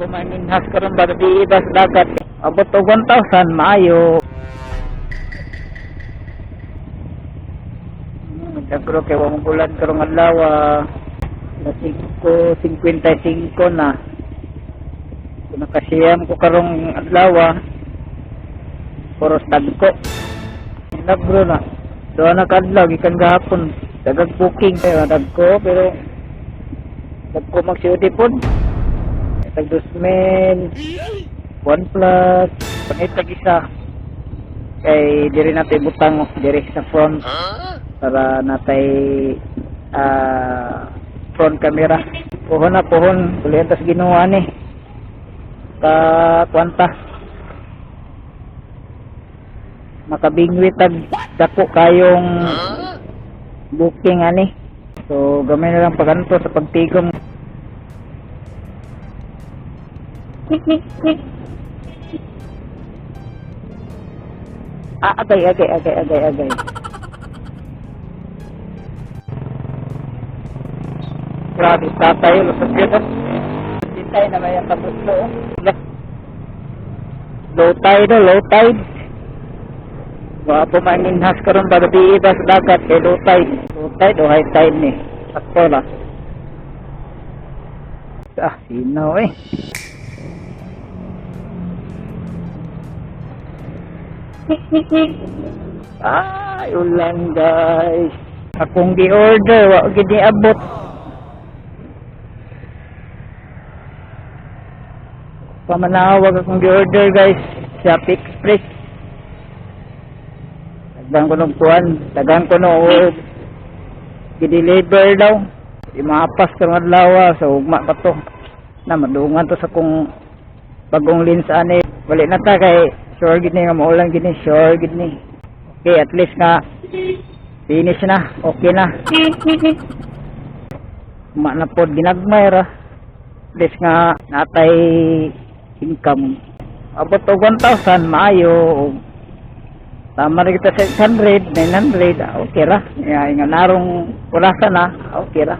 Pumaninhas karon ba di ibas dagat. Abot og 1,000 maayo. Nagkro kay wa bulan karong adlaw na 5:55 na. Kung nakasiyam ko karong adlaw poros dagko. Nagro na. Doon na kadlaw gikan gahapon. Dagag booking pero dagko pero dagko magsiudi pod. Tag 2,000 OnePlus panit tag isa kay diri natin butang diri sa front para natay front camera pohon kuliantas ginuha ni ka kwanta makabingwit tag dako kayong booking ani so gamay na lang paganto sa pagtigom. Agay. Grabe, tatay, lusot yun. Sintay na may tapos po. Low tide. Wapo maninhas karon ba di iba sa dagat kay low tide o high tide ni. Sakto lang. Sinaw eh. Ulan guys. Akong gi-order, wa gid abot. Pamanawag akong gi-order guys sa Express. Tagang ko ng kuwan, tagang ko no gi-deliver daw. Di maapas karong adlaw sa ugma pa to. Na madungan to sa kung bagong lens ani. Wali na ta kay sure gid ni nga maulan gid ni sure gid ni. Okay, at least nga finish na, okay na. Manapod ginagmay ra. At least nga natay income. Abot og 1,000 maayo. Tama rin kita sa 600, 900, okay ra. Nga narong kurasa na, okay ra.